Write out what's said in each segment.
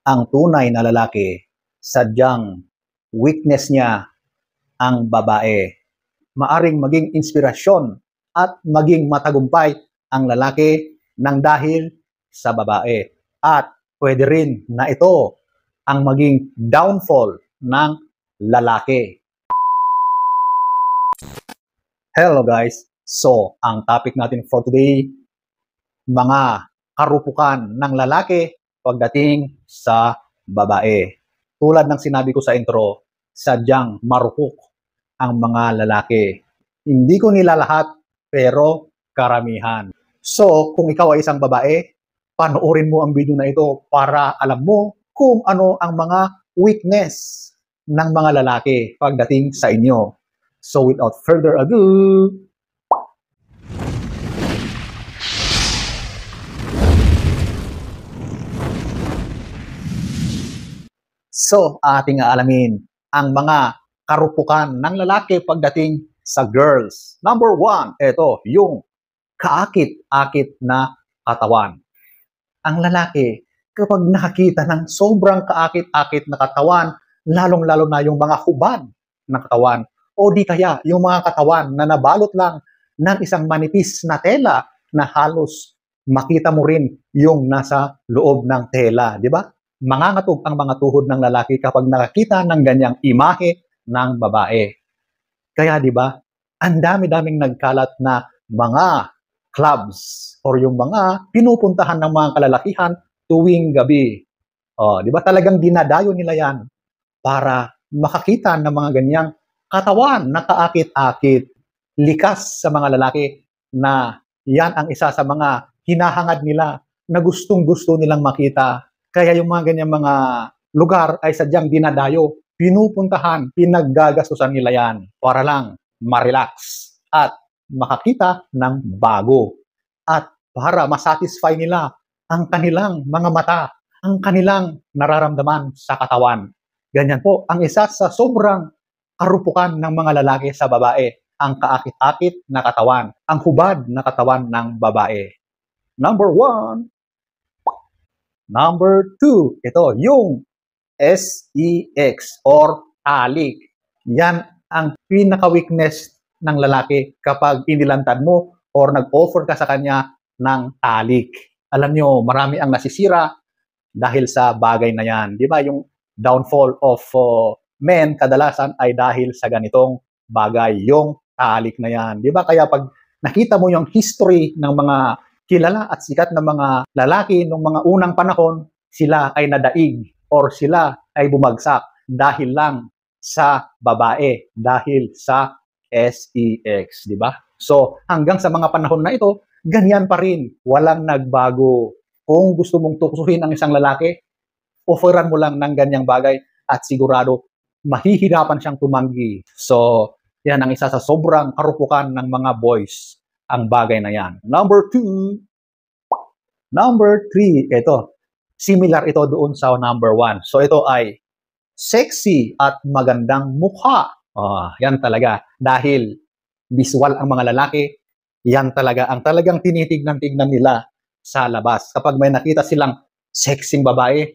ang tunay na lalaki, sadyang weakness niya ang babae. Maaring maging inspirasyon at maging matagumpay ang lalaki nang dahil sa babae. At pwede rin na ito ang maging downfall ng lalaki. Hello guys! So, ang topic natin for today, mga karupukan ng lalaki pagdating sa babae. Tulad ng sinabi ko sa intro, sadyang marupok ang mga lalaki. Hindi ko nila lahat, pero karamihan. So, kung ikaw ay isang babae, panoorin mo ang video na ito para alam mo kung ano ang mga weakness ng mga lalaki pagdating sa inyo. So, without further ado, ating aalamin ang mga karupukan ng lalaki pagdating sa girls. Number 1, ito, yung kaakit-akit na katawan. Ang lalaki, kapag nakakita ng sobrang kaakit-akit na katawan, lalong-lalo na yung mga hubad ng katawan, o di kaya yung mga katawan na nabalot lang ng isang manipis na tela na halos makita mo rin yung nasa loob ng tela, di ba? Mangangatog ang mga tuhod ng lalaki kapag nakakita ng ganyang imahe ng babae. Kaya di ba, ang dami-daming nagkalat na mga clubs or yung mga pinupuntahan ng mga kalalakihan tuwing gabi. Di ba talagang dinadayo nila yan para makakita ng mga ganyang katawan na kaakit-akit. Likas sa mga lalaki na yan ang isa sa mga hinahangad nila na gustong-gusto nilang makita. Kaya yung mga ganyang mga lugar ay sadyang dinadayo, pinupuntahan, pinaggagastusan nila yan para lang ma-relax at makakita ng bago. At para masatisfy nila ang kanilang mga mata, ang kanilang nararamdaman sa katawan. Ganyan po ang isa sa sobrang karupukan ng mga lalaki sa babae, ang kaakit-akit na katawan, ang hubad na katawan ng babae. Number 1. Number 2, ito, yung SEX or talik. Yan ang pinaka-weakness ng lalaki kapag inilantad mo or nag-offer ka sa kanya ng talik. Alam nyo, marami ang nasisira dahil sa bagay na yan. Di ba? Yung downfall of men kadalasan ay dahil sa ganitong bagay, yung talik na yan. Di ba? Kaya pag nakita mo yung history ng mga kilala at sikat na mga lalaki nung mga unang panahon, sila ay nadaig or sila ay bumagsak dahil lang sa babae, dahil sa SEX, di ba? So, hanggang sa mga panahon na ito, ganyan pa rin, walang nagbago. Kung gusto mong tuksuhin ang isang lalaki, offeran mo lang ng ganyang bagay at sigurado mahihirapan siyang tumanggi. So, yan ang isa sa sobrang karupukan ng mga boys, ang bagay na yan. Number 2. Number 3, ito. Similar ito doon sa number 1. So, ito ay sexy at magandang mukha. Yan talaga. Dahil visual ang mga lalaki, yan talaga ang talagang tinitignan-tignan nila sa labas. Kapag may nakita silang sexing babae,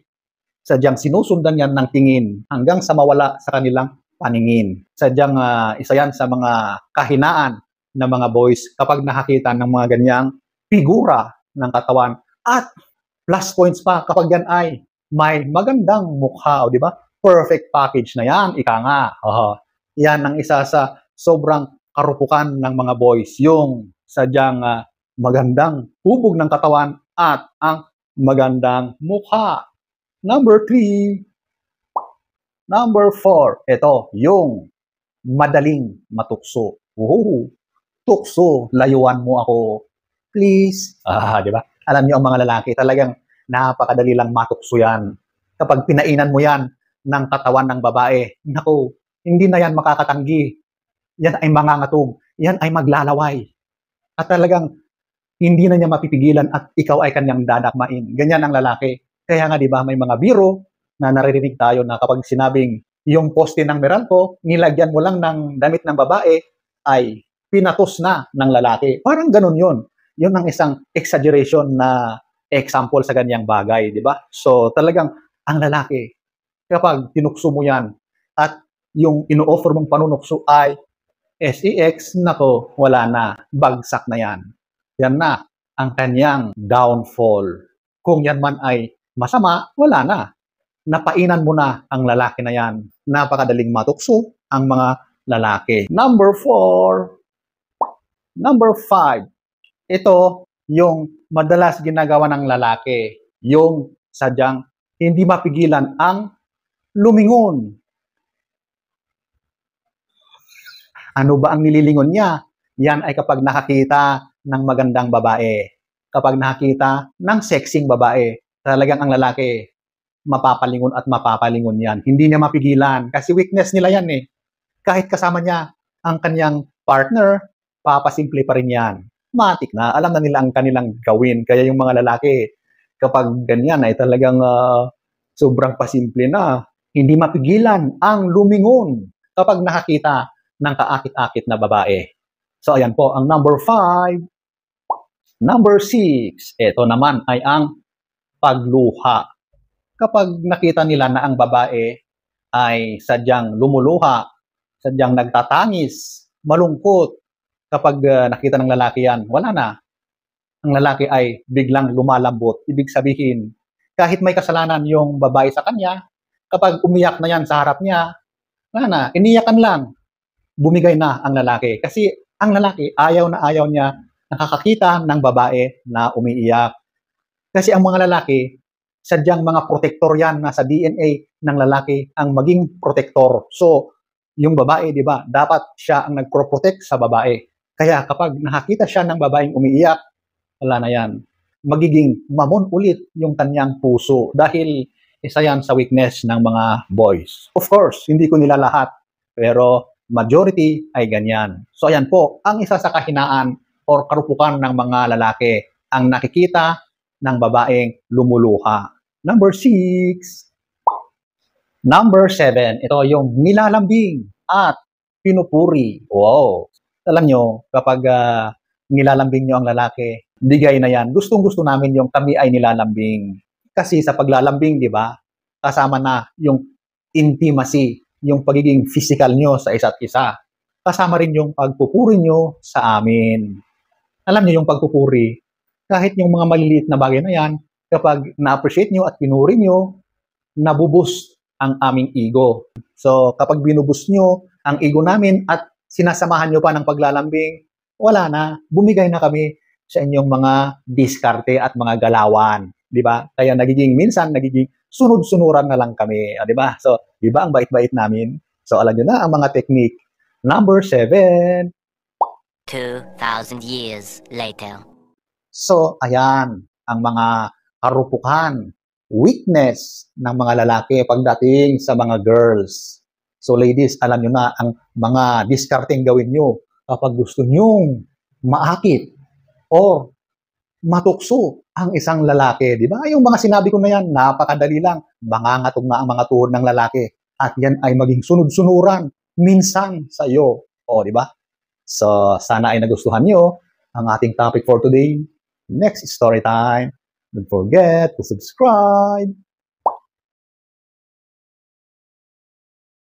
sadyang sinusundan yan ng tingin hanggang sa mawala sa kanilang paningin. Sadyang isa yan sa mga kahinaan ng mga boys kapag nakakita ng mga ganyang figura ng katawan. At plus points pa kapag yan ay may magandang mukha, di ba? Perfect package na yan, ika nga. Yan ang isa sa sobrang karupukan ng mga boys, yung sadyang magandang hubog ng katawan at ang magandang mukha. Number 3. Number 4, ito, yung madaling matukso. Tukso, layuan mo ako. Please. Di ba? Alam niyo ang mga lalaki, talagang napakadali lang matukso yan. Kapag pinainan mo yan ng katawan ng babae, naku, hindi na yan makakatanggi. Yan ay mangangatog. Yan ay maglalaway. At talagang hindi na niya mapipigilan at ikaw ay kanyang dadakmain. Ganyan ang lalaki. Kaya nga, di ba, may mga biro na naririnig tayo na kapag sinabing yung poste ng Meralco, nilagyan mo lang ng damit ng babae, ay pinatos na ng lalaki. Parang ganun yun. Yun ang isang exaggeration na example sa ganyang bagay, di ba? So talagang ang lalaki. Kapag tinukso mo yan at yung ino-offer mong panunukso ay SEX, nako, wala na. Bagsak na yan. Yan na ang kanyang downfall. Kung yan man ay masama, wala na. Napainan mo na ang lalaki na yan. Napakadaling matukso ang mga lalaki. Number 4. Number 5. Ito yung madalas ginagawa ng lalaki. Yung sadyang hindi mapigilan ang lumingon. Ano ba ang nililingon niya? Yan ay kapag nakakita ng magandang babae. Kapag nakakita ng sexing babae. Talagang ang lalaki, mapapalingon at mapapalingon yan. Hindi niya mapigilan. Kasi weakness nila yan eh. Kahit kasama niya ang kanyang partner, papasimple pa rin yan. Matik na. Alam na nila ang kanilang gawin. Kaya yung mga lalaki, kapag ganyan ay talagang sobrang pasimple na. Hindi mapigilan ang lumingon kapag nakakita ng kaakit-akit na babae. So, ayan po, ang number 5. Number 6, ito naman ay ang pagluha. Kapag nakita nila na ang babae ay sadyang lumuluha, sadyang nagtatangis, malungkot, kapag nakita ng lalaki yan, wala na. Ang lalaki ay biglang lumalambot. Ibig sabihin, kahit may kasalanan yung babae sa kanya, kapag umiyak na yan sa harap niya, wala na, iniyakan lang. Bumigay na ang lalaki. Kasi ang lalaki, ayaw na ayaw niya nakakakita ng babae na umiiyak. Kasi ang mga lalaki, sadyang mga protector yan, nasa DNA ng lalaki ang maging protector. So, yung babae, di ba, dapat siya ang nagpro-protect sa babae. Kaya kapag nakakita siya ng babaeng umiiyak, wala na yan. Magiging mamon ulit yung kanyang puso dahil isa yan sa weakness ng mga boys. Of course, hindi ko nila lahat, pero majority ay ganyan. So ayan po, ang isa sa kahinaan or karupukan ng mga lalaki, ang nakikita ng babaeng lumuluha. Number 6. Number 7, ito yung nilalambing at pinupuri. Wow! Alam nyo, kapag nilalambing nyo ang lalaki, bigay na yan. Gustong-gusto namin yung kami ay nilalambing. Kasi sa paglalambing, di ba, kasama na yung intimacy, yung pagiging physical nyo sa isa't isa. Kasama rin yung pagpupuri nyo sa amin. Alam nyo yung pagpupuri, kahit yung mga maliliit na bagay na yan, kapag na-appreciate nyo at pinuri nyo, nabuboost ang aming ego. So, kapag binuboost nyo ang ego namin at sinasamahan nyo pa ng paglalambing, wala na, bumigay na kami sa inyong mga diskarte at mga galawan. Di ba? Kaya minsan nagiging sunod-sunuran na lang kami. Di ba? So, di ba ang bait-bait namin? So, alam nyo na ang mga technique. Number 7. 2,000 years later. So, ayan, ang mga karupukan, weakness ng mga lalaki pagdating sa mga girls. So, ladies, alam nyo na ang mga discarding gawin nyo kapag gusto nyong maakit or matukso ang isang lalaki. Di ba? Yung mga sinabi ko na yan, napakadali lang. Mangangatog na ang mga tuhod ng lalaki. At yan ay maging sunod-sunuran minsan sa iyo. O, di ba? So, sana ay nagustuhan nyo ang ating topic for today. Next story time. Don't forget to subscribe.